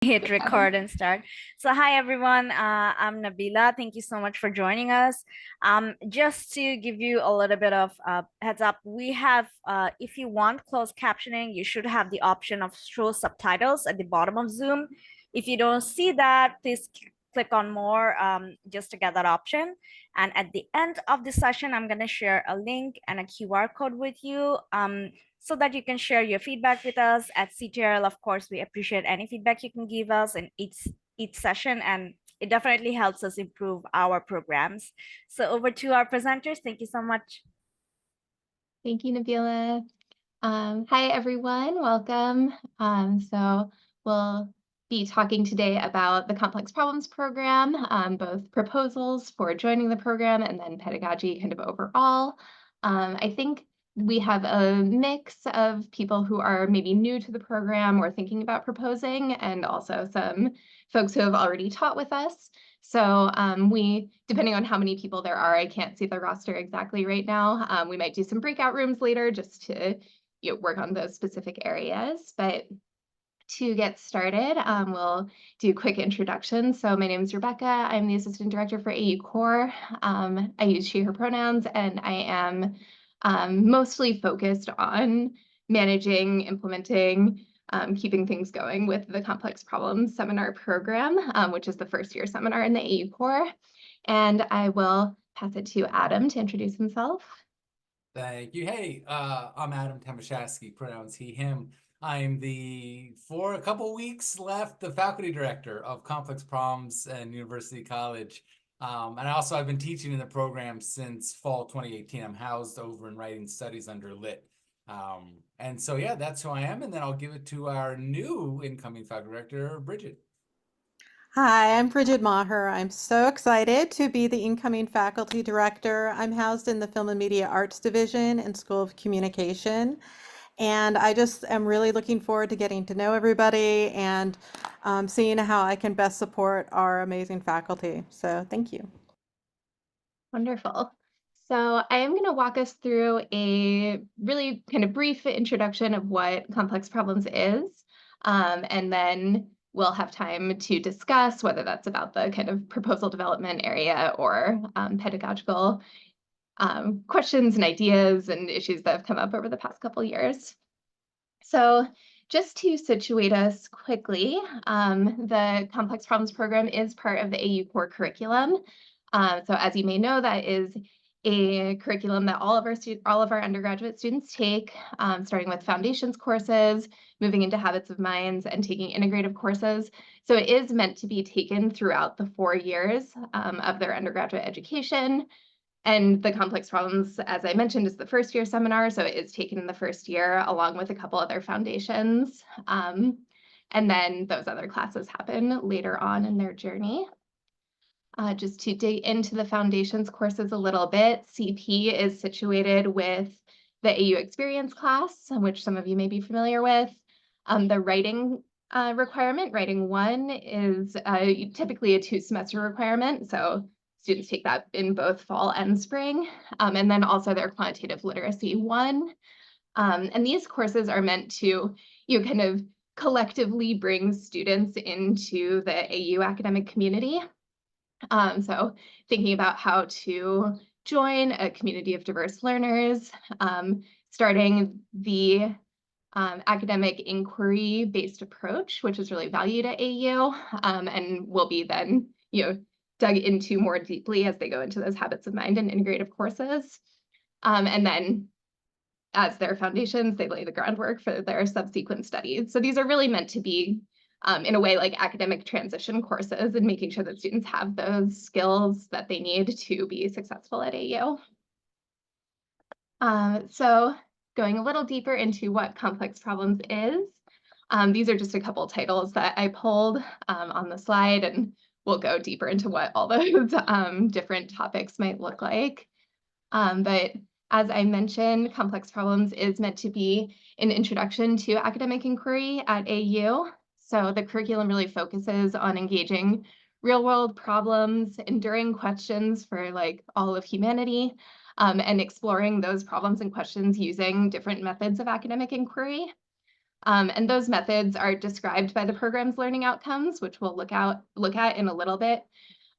Hit record and start. So, hi everyone. I'm Nabila. Thank you so much for joining us. Just to give you a little bit of heads up, we have, if you want closed captioning, you should have the option of show subtitles at the bottom of Zoom. If you don't see that, please click on more just to get that option. And at the end of the session, I'm going to share a link and a QR code with you. So that you can share your feedback with us at CTRL. Of course, we appreciate any feedback you can give us in each session, and it definitely helps us improve our programs. So over to our presenters. Thank you so much. Thank you, Nabila. Hi, everyone. Welcome. So we'll be talking today about the Complex Problems program, both proposals for joining the program and then pedagogy kind of overall. I think we have a mix of people who are maybe new to the program or thinking about proposing, and also some folks who have already taught with us. So depending on how many people there are, I can't see the roster exactly right now. We might do some breakout rooms later just to work on those specific areas. But to get started, we'll do a quick introduction. So my name is Rebecca. I'm the Assistant Director for AU Core. I use she, her pronouns, and I am mostly focused on managing, implementing, keeping things going with the Complex Problems Seminar Program, which is the first year seminar in the AU Core. And I will pass it to Adam to introduce himself. Thank you. Hey, I'm Adam Tomaszewski, pronouns he, him. I'm for a couple weeks left, the faculty director of Complex Problems and University College. And I've been teaching in the program since fall 2018. I'm housed over in Writing Studies under Lit. And so, yeah, that's who I am. And then I'll give it to our new incoming faculty director, Bridget. Hi, I'm Bridget Maher. I'm so excited to be the incoming faculty director. I'm housed in the Film and Media Arts Division and School of Communication. And I just am really looking forward to getting to know everybody and seeing how I can best support our amazing faculty. So thank you. Wonderful. So I am going to walk us through a really kind of brief introduction of what Complex Problems is, and then we'll have time to discuss whether that's about the kind of proposal development area or pedagogical questions and ideas and issues that have come up over the past couple years. So just to situate us quickly, the Complex Problems program is part of the AU Core curriculum. So as you may know, that is a curriculum that all of our undergraduate students take, starting with foundations courses, moving into habits of minds, and taking integrative courses. So it is meant to be taken throughout the 4 years of their undergraduate education. And the Complex Problems, as I mentioned, is the first year seminar, so it is taken in the first year along with a couple other foundations. And then those other classes happen later on in their journey. Just to dig into the foundations courses a little bit, CP is situated with the AU Experience class, which some of you may be familiar with. The writing requirement, writing 1, is typically a 2-semester requirement. So students take that in both fall and spring. And then also their quantitative literacy 1. And these courses are meant to kind of collectively bring students into the AU academic community. So thinking about how to join a community of diverse learners, starting the academic inquiry-based approach, which is really valued at AU, and will be then dug into more deeply as they go into those habits of mind and integrative courses. And then as their foundations, they lay the groundwork for their subsequent studies. So these are really meant to be, in a way, like academic transition courses, and making sure that students have those skills that they need to be successful at AU. So going a little deeper into what Complex Problems is, these are just a couple titles that I pulled on the slide, and we'll go deeper into what all those different topics might look like. But as I mentioned, Complex Problems is meant to be an introduction to academic inquiry at AU. So the curriculum really focuses on engaging real-world problems, enduring questions for all of humanity, and exploring those problems and questions using different methods of academic inquiry. And those methods are described by the program's learning outcomes, which we'll look at in a little bit.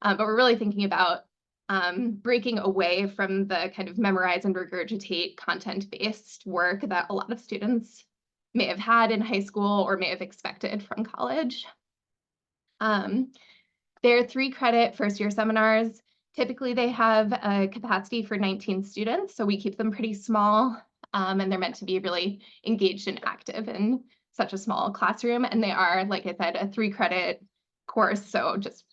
But we're really thinking about breaking away from the kind of memorize and regurgitate content-based work that a lot of students may have had in high school or may have expected from college. They're 3-credit first-year seminars. Typically, they have a capacity for 19 students, so we keep them pretty small, and they're meant to be really engaged and active in such a small classroom. And they are, like I said, a 3-credit course, so just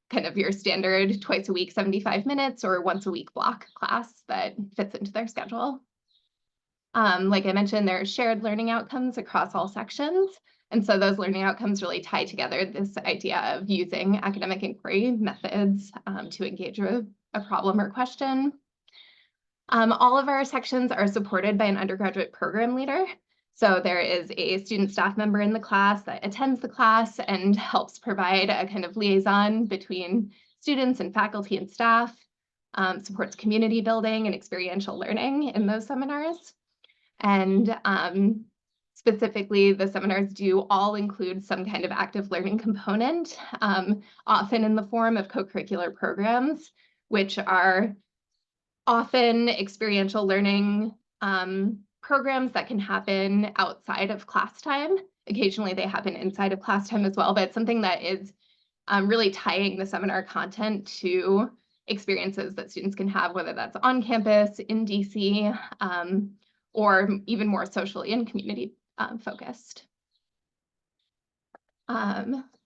kind of your standard twice a week, 75 minutes, or once a week block class that fits into their schedule. Like I mentioned, there are shared learning outcomes across all sections. And so those learning outcomes really tie together this idea of using academic inquiry methods to engage a problem or question. All of our sections are supported by an undergraduate program leader. So there is a student staff member in the class that attends the class and helps provide a kind of liaison between students and faculty and staff, supports community building and experiential learning in those seminars. And specifically, the seminars do all include some kind of active learning component, often in the form of co-curricular programs, which are often experiential learning programs that can happen outside of class time. Occasionally, they happen inside of class time as well, but it's something that is really tying the seminar content to experiences that students can have, whether that's on campus, in DC, or even more socially and community focused.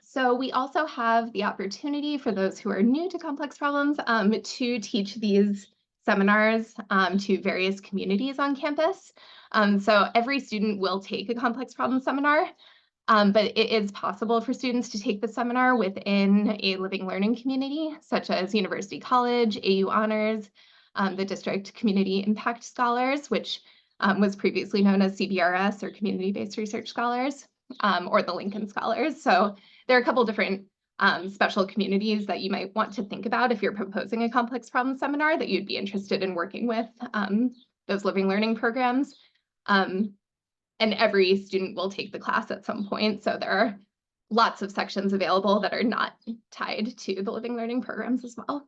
So we also have the opportunity for those who are new to complex problems to teach these seminars to various communities on campus. So every student will take a complex problem seminar, but it is possible for students to take the seminar within a living learning community, such as University College, AU Honors, the District Community Impact Scholars, which was previously known as CBRS or Community-Based Research Scholars, or the Lincoln Scholars. So there are a couple different special communities that you might want to think about if you're proposing a complex problem seminar that you'd be interested in working with those living learning programs. And every student will take the class at some point. So there are lots of sections available that are not tied to the living learning programs as well.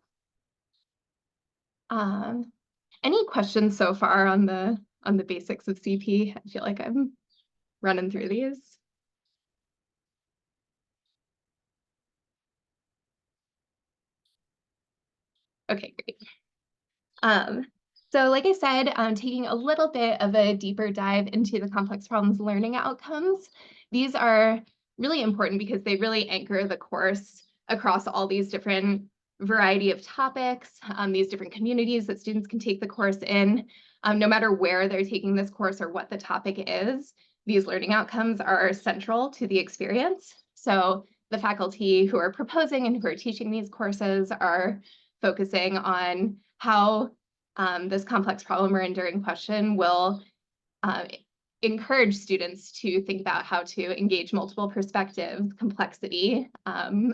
Any questions so far on the basics of CP? I feel like I'm running through these. Okay, great. So like I said, taking a little bit of a deeper dive into the complex problems learning outcomes. These are really important because they really anchor the course across all these different variety of topics, these different communities that students can take the course in. No matter where they're taking this course or what the topic is, these learning outcomes are central to the experience. So the faculty who are proposing and who are teaching these courses are focusing on how this complex problem or enduring question will encourage students to think about how to engage multiple perspectives, complexity,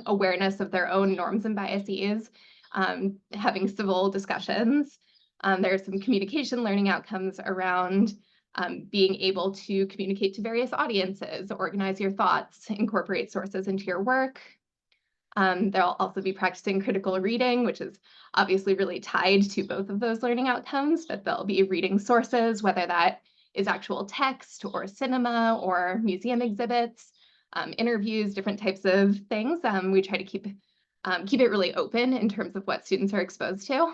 awareness of their own norms and biases, having civil discussions. There are some communication learning outcomes around being able to communicate to various audiences, organize your thoughts, incorporate sources into your work. They'll also be practicing critical reading, which is obviously really tied to both of those learning outcomes, but they'll be reading sources, whether that is actual text or cinema or museum exhibits, interviews, different types of things. We try to keep it really open in terms of what students are exposed to,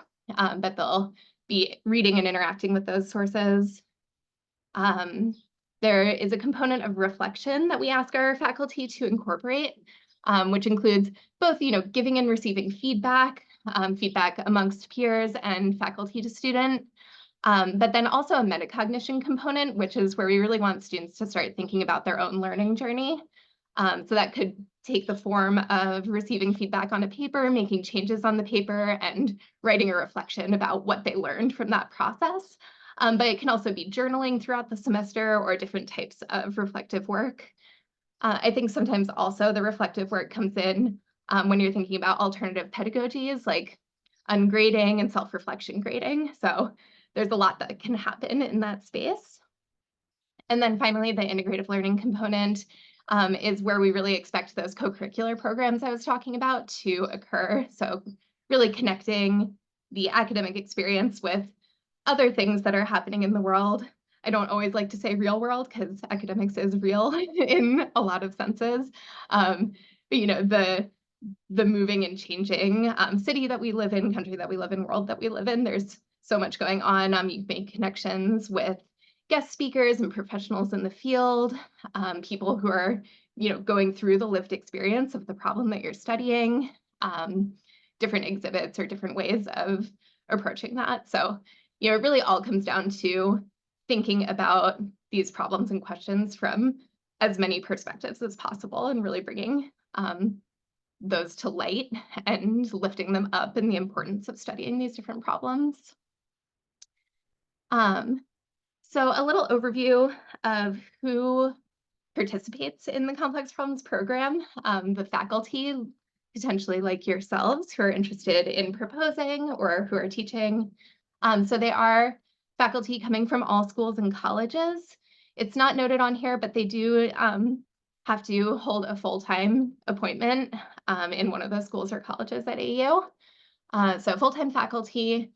but they'll be reading and interacting with those sources. There is a component of reflection that we ask our faculty to incorporate, which includes both, giving and receiving feedback, feedback amongst peers and faculty to student, but then also a metacognition component, which is where we really want students to start thinking about their own learning journey. So that could take the form of receiving feedback on a paper, making changes on the paper, and writing a reflection about what they learned from that process. But it can also be journaling throughout the semester or different types of reflective work. I think sometimes also the reflective work comes in when you're thinking about alternative pedagogies like ungrading and self-reflection grading. So there's a lot that can happen in that space. And then finally, the integrative learning component is where we really expect those co-curricular programs I was talking about to occur. So really connecting the academic experience with other things that are happening in the world. I don't always like to say real world because academics is real in a lot of senses. But you know, the moving and changing city that we live in, country that we live in, world that we live in, there's so much going on. You make connections with guest speakers and professionals in the field, people who are, you know, going through the lived experience of the problem that you're studying, different exhibits or different ways of approaching that. So, you know, it really all comes down to thinking about these problems and questions from as many perspectives as possible and really bringing those to light and lifting them up and the importance of studying these different problems. So a little overview of who participates in the Complex Problems program, the faculty, potentially like yourselves, who are interested in proposing or who are teaching. So they are faculty coming from all schools and colleges. It's not noted on here, but they do have to hold a full-time appointment in one of those schools or colleges at AU. So full-time faculty,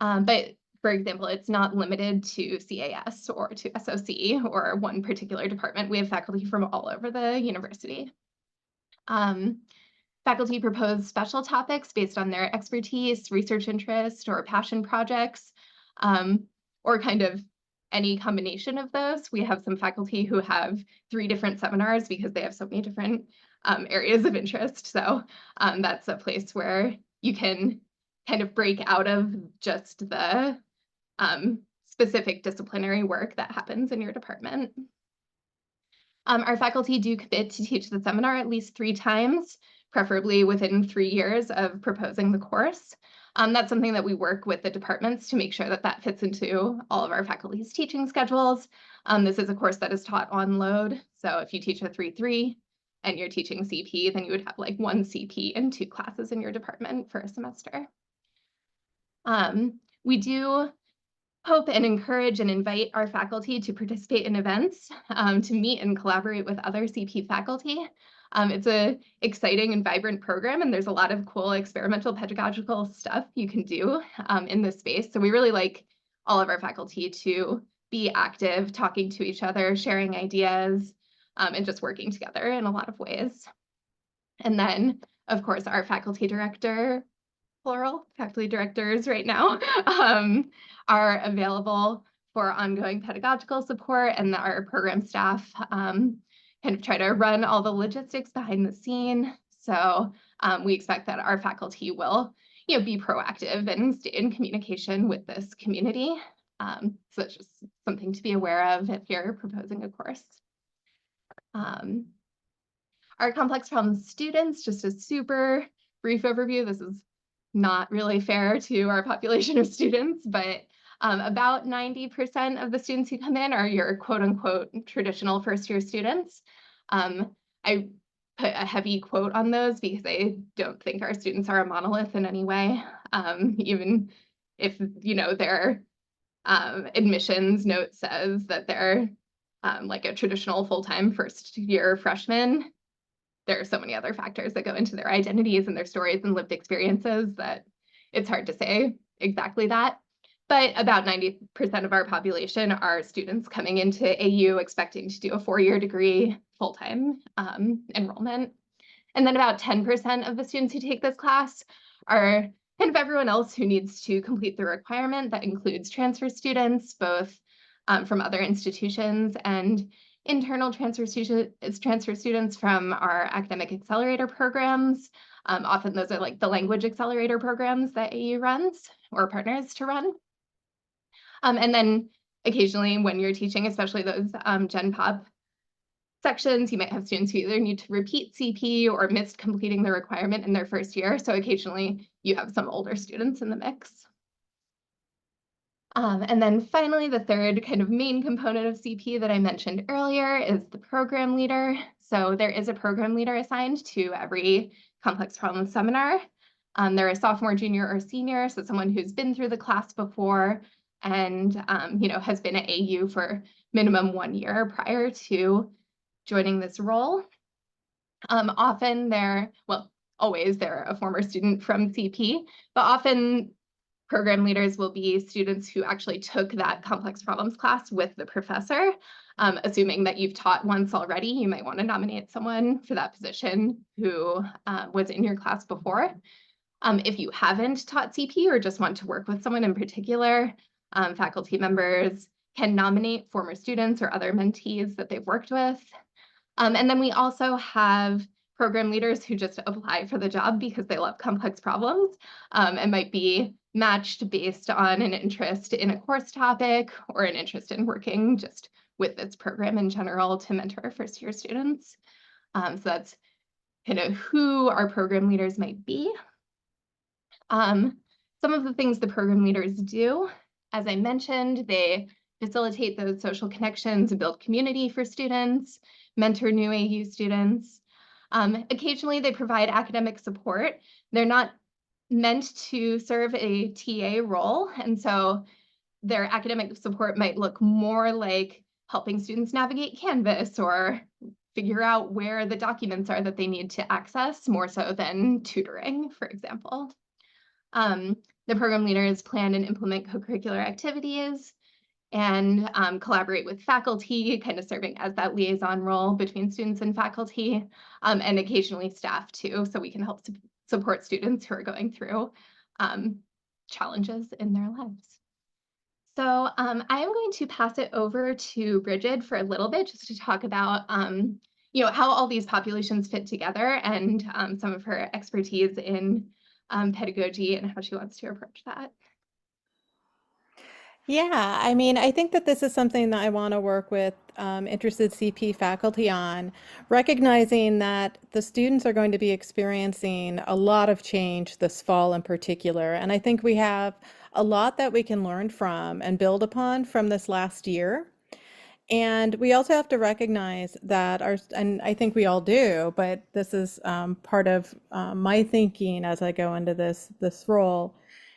but for example, it's not limited to CAS or to SOC or one particular department. We have faculty from all over the university. Faculty propose special topics based on their expertise, research interest, or passion projects, or kind of any combination of those. We have some faculty who have 3 different seminars because they have so many different areas of interest. So that's a place where you can kind of break out of just the specific disciplinary work that happens in your department. Our faculty do commit to teach the seminar at least 3 times, preferably within 3 years of proposing the course. That's something that we work with the departments to make sure that that fits into all of our faculty's teaching schedules. This is a course that is taught on load. So if you teach a 3-3 and you're teaching CP, then you would have like 1 CP and 2 classes in your department for a semester. We do hope and encourage and invite our faculty to participate in events, to meet and collaborate with other CP faculty. It's an exciting and vibrant program, and there's a lot of cool experimental pedagogical stuff you can do in this space. So we really like all of our faculty to be active, talking to each other, sharing ideas, and just working together in a lot of ways. And then, of course, our faculty director, plural, faculty directors right now, are available for ongoing pedagogical support, and our program staff kind of try to run all the logistics behind the scene. So we expect that our faculty will, you know, be proactive and stay in communication with this community. So it's just something to be aware of if you're proposing a course. Our complex problems students, just a super brief overview. This is not really fair to our population of students, but about 90% of the students who come in are your quote unquote traditional first year students. I put a heavy quote on those because I don't think our students are a monolith in any way. Even if, you know, their admissions note says that they're like a traditional full-time first year freshman, there are so many other factors that go into their identities and their stories and lived experiences that it's hard to say exactly that. But about 90% of our population are students coming into AU expecting to do a 4-year degree full-time enrollment. And then about 10% of the students who take this class are kind of everyone else who needs to complete the requirement. That includes transfer students, both from other institutions and internal transfer students from our academic accelerator programs. Often those are like the language accelerator programs that AU runs or partners to run. And then occasionally when you're teaching, especially those Gen Pop sections, you might have students who either need to repeat CP or missed completing the requirement in their first year. So occasionally you have some older students in the mix. And then finally, the third kind of main component of CP that I mentioned earlier is the program leader. So there is a program leader assigned to every complex problem seminar. They're a sophomore, junior, or senior, so someone who's been through the class before and you know, has been at AU for minimum 1 year prior to joining this role. Often always they're a former student from CP, but often program leaders will be students who actually took that complex problems class with the professor. Assuming that you've taught once already, you might want to nominate someone for that position who was in your class before. If you haven't taught CP or just want to work with someone in particular, faculty members can nominate former students or other mentees that they've worked with. And then we also have program leaders who just apply for the job because they love complex problems and might be matched based on an interest in a course topic or an interest in working just with this program in general to mentor first-year students. So that's kind of who our program leaders might be. Some of the things the program leaders do, as I mentioned, they facilitate those social connections and build community for students, mentor new AU students. Occasionally, they provide academic support. They're not meant to serve a TA role, and so their academic support might look more like helping students navigate Canvas or figure out where the documents are that they need to access, more so than tutoring, for example. The program leaders plan and implement co-curricular activities and collaborate with faculty, kind of serving as that liaison role between students and faculty, and occasionally staff too, so we can help support students who are going through challenges in their lives. So I am going to pass it over to Bridget for a little bit just to talk about how all these populations fit together and some of her expertise in pedagogy and how she wants to approach that. Yeah, I mean, I think that this is something that I want to work with interested CP faculty on, recognizing that the students are going to be experiencing a lot of change this fall in particular. And I think we have a lot that we can learn from and build upon from this last year. And we also have to recognize that and I think we all do, but this is part of my thinking as I go into this role,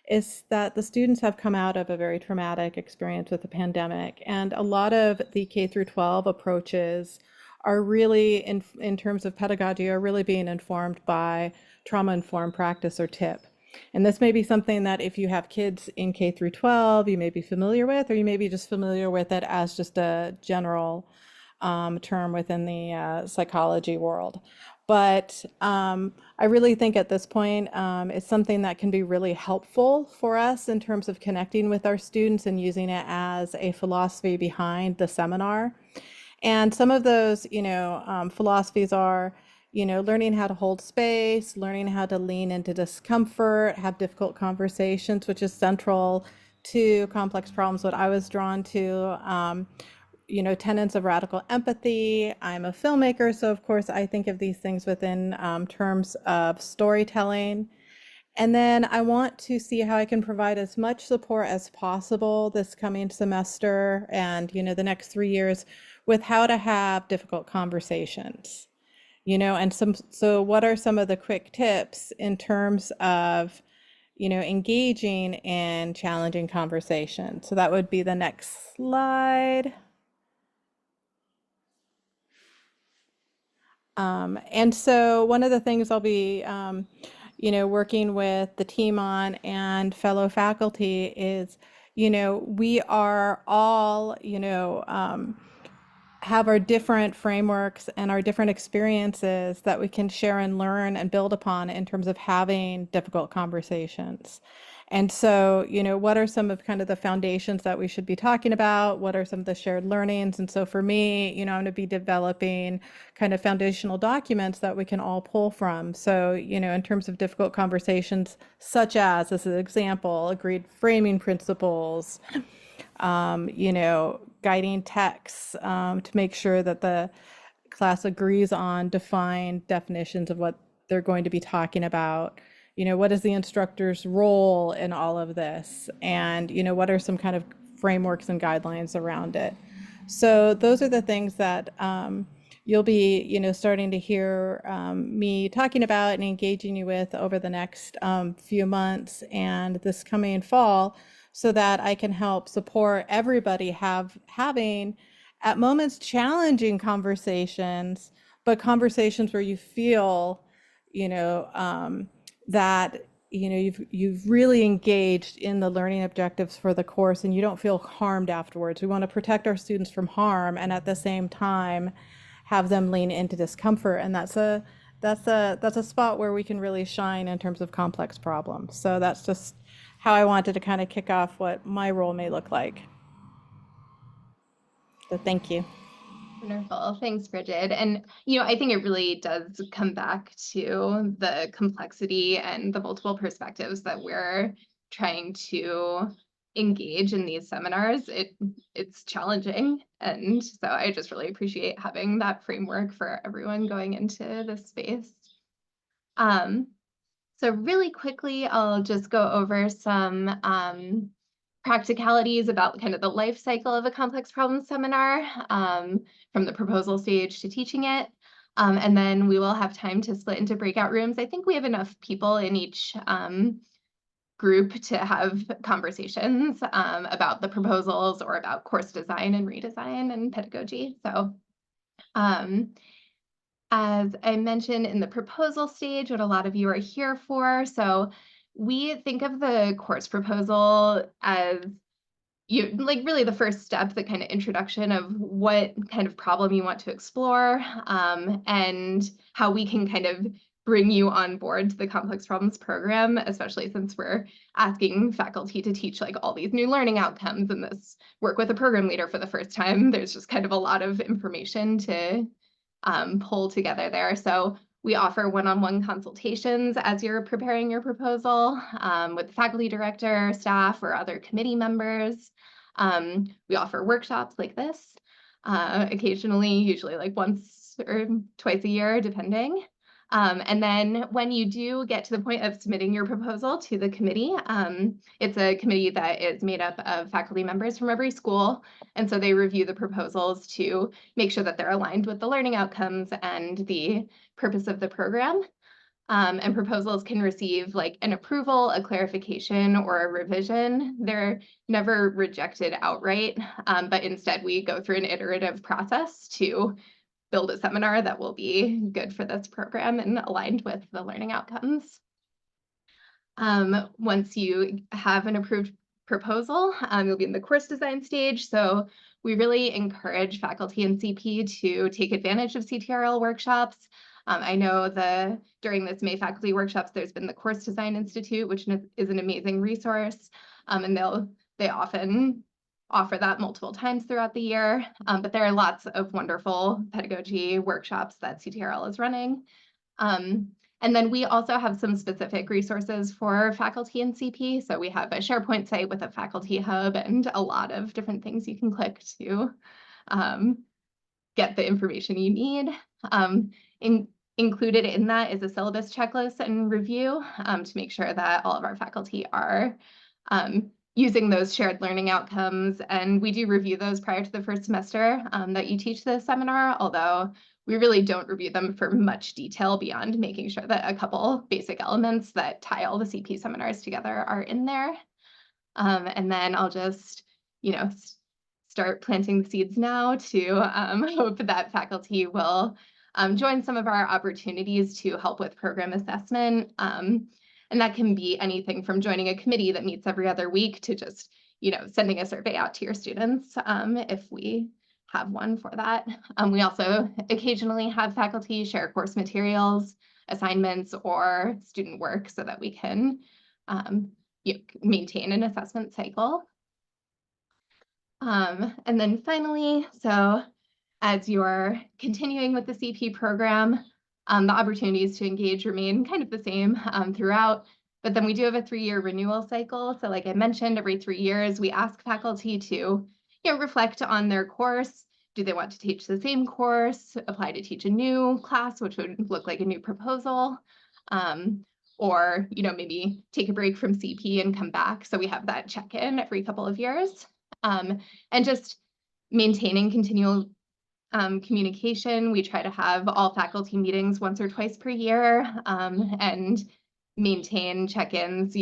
is that the students have come out of a very traumatic experience with the pandemic, and a lot of the K through 12 approaches are really, in terms of pedagogy, are really being informed by trauma-informed practice or TIP. And this may be something that if you have kids in K through 12, you may be familiar with, or you may be just familiar with it as just a general term within the psychology world. But I really think at this point, it's something that can be really helpful for us in terms of connecting with our students and using it as a philosophy behind the seminar. And some of those, philosophies are, learning how to hold space, learning how to lean into discomfort, have difficult conversations, which is central to complex problems. What I was drawn to, tenets of radical empathy. I'm a filmmaker, so of course I think of these things within terms of storytelling. And then I want to see how I can provide as much support as possible this coming semester and, the next 3 years with how to have difficult conversations. And so what are some of the quick tips in terms of, engaging in challenging conversation? So that would be the next slide. And so one of the things I'll be, working with the team on and fellow faculty is, we are all, have our different frameworks and our different experiences that we can share and learn and build upon in terms of having difficult conversations. And so, what are some of kind of the foundations that we should be talking about? What are some of the shared learnings? And so for me, I'm going to be developing kind of foundational documents that we can all pull from. So, in terms of difficult conversations, such as an example, agreed framing principles, guiding texts to make sure that the class agrees on defined definitions of what they're going to be talking about. What is the instructor's role in all of this? And, what are some kind of frameworks and guidelines around it? So those are the things that you'll be, starting to hear me talking about and engaging you with over the next few months and this coming fall, so that I can help support everybody having at moments challenging conversations, but conversations where you feel, that you've really engaged in the learning objectives for the course, and you don't feel harmed afterwards. We want to protect our students from harm, and at the same time, have them lean into discomfort, and that's a spot where we can really shine in terms of complex problems. So that's just how I wanted to kind of kick off what my role may look like. So thank you. Wonderful. Thanks, Bridget. And, I think it really does come back to the complexity and the multiple perspectives that we're trying to engage in these seminars. It's challenging. And so I just really appreciate having that framework for everyone going into this space. So really quickly, I'll just go over some practicalities about kind of the life cycle of a complex problem seminar, from the proposal stage to teaching it. And then we will have time to split into breakout rooms. I think we have enough people in each group to have conversations about the proposals or about course design and redesign and pedagogy. So as I mentioned in the proposal stage, what a lot of you are here for. So we think of the course proposal as really the first step, the kind of introduction of what kind of problem you want to explore, and how we can kind of bring you on board to the complex problems program, especially since we're asking faculty to teach like all these new learning outcomes and this work with a program leader for the first time. There's just kind of a lot of information to pull together there. So we offer one-on-one consultations as you're preparing your proposal with the faculty director, staff, or other committee members. We offer workshops like this occasionally, usually like once or twice a year, depending. And then when you do get to the point of submitting your proposal to the committee, it's a committee that is made up of faculty members from every school. And so they review the proposals to make sure that they're aligned with the learning outcomes and the purpose of the program. And proposals can receive like an approval, a clarification, or a revision. They're never rejected outright, but instead we go through an iterative process to build a seminar that will be good for this program and aligned with the learning outcomes. Once you have an approved proposal, you'll be in the course design stage. So we really encourage faculty and CP to take advantage of CTRL workshops. I know during this May faculty workshops, there's been the Course Design Institute, which is an amazing resource, and they often offer that multiple times throughout the year. But there are lots of wonderful pedagogy workshops that CTRL is running. And then we also have some specific resources for faculty and CP. So we have a SharePoint site with a faculty hub and a lot of different things you can click to get the information you need. Included in that is a syllabus checklist and review to make sure that all of our faculty are using those shared learning outcomes. And we do review those prior to the first semester that you teach the seminar, although we really don't review them for much detail beyond making sure that a couple basic elements that tie all the CP seminars together are in there. And then I'll just, start planting the seeds now to hope that faculty will join some of our opportunities to help with program assessment. And that can be anything from joining a committee that meets every other week to just, sending a survey out to your students if we have one for that. We also occasionally have faculty share course materials, assignments, or student work so that we can maintain an assessment cycle. And then finally, so as you're continuing with the CP program, the opportunities to engage remain kind of the same throughout, but then we do have a 3-year renewal cycle. So like I mentioned, every 3 years, we ask faculty to reflect on their course. Do they want to teach the same course, apply to teach a new class, which would look like a new proposal, or maybe take a break from CP and come back. So we have that check-in every couple of years, and just maintaining continual communication. We try to have all faculty meetings once or twice per year, and maintain check-ins,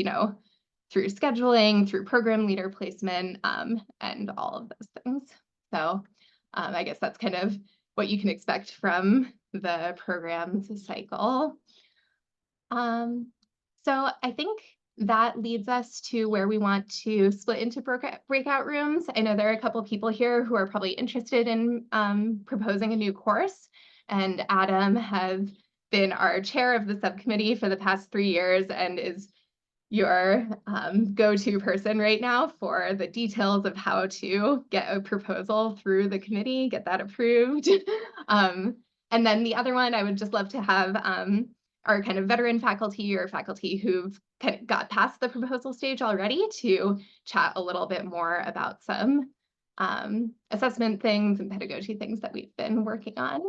through scheduling, through program leader placement, and all of those things. So I guess that's kind of what you can expect from the programs cycle. So I think that leads us to where we want to split into breakout rooms. I know there are a couple people here who are probably interested in proposing a new course, and Adam has been our chair of the subcommittee for the past 3 years and is your go-to person right now for the details of how to get a proposal through the committee, get that approved. And then the other one, I would just love to have our kind of veteran faculty or faculty who've kind of got past the proposal stage already to chat a little bit more about some assessment things and pedagogy things that we've been working on.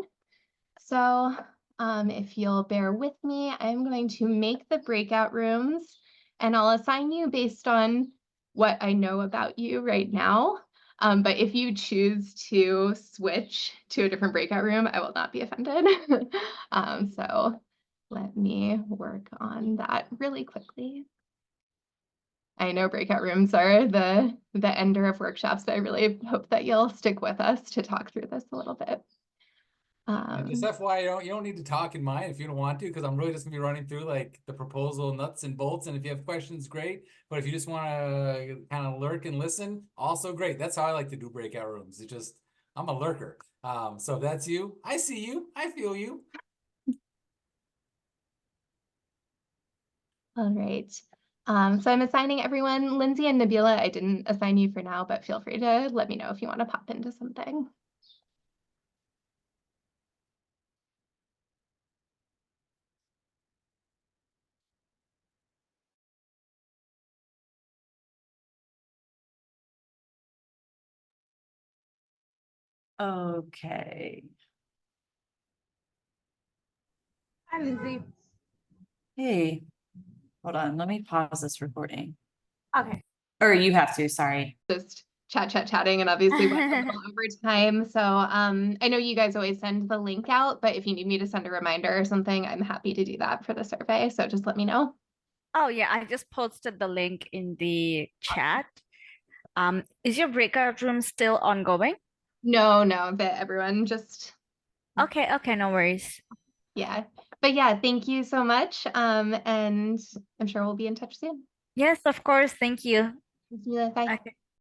So if you'll bear with me, I'm going to make the breakout rooms, and I'll assign you based on what I know about you right now. But if you choose to switch to a different breakout room, I will not be offended. So let me work on that really quickly. I know breakout rooms are the ender of workshops, but I really hope that you'll stick with us to talk through this a little bit. And just FYI, you don't need to talk in mine if you don't want to, because I'm really just gonna be running through like the proposal nuts and bolts. And if you have questions, great. But if you just want to kind of lurk and listen, also great. That's how I like to do breakout rooms. It's just I'm a lurker. So if that's you, I see you, I feel you. All right. So I'm assigning everyone, Lindsay and Nabila, I didn't assign you for now, but feel free to let me know if you want to pop into something. Okay. Hi, Lindsay. Hey, hold on. Let me pause this recording. Okay. Or you have to, sorry. Just chatting, and obviously went a little over time. So I know you guys always send the link out, but if you need me to send a reminder or something, I'm happy to do that for the survey. So just let me know. Oh yeah, I just posted the link in the chat. Is your breakout room still ongoing? No, but everyone just, Okay, no worries. yeah. But yeah, thank you so much. And I'm sure we'll be in touch soon. Yes, of course. Thank you. Bye. Okay.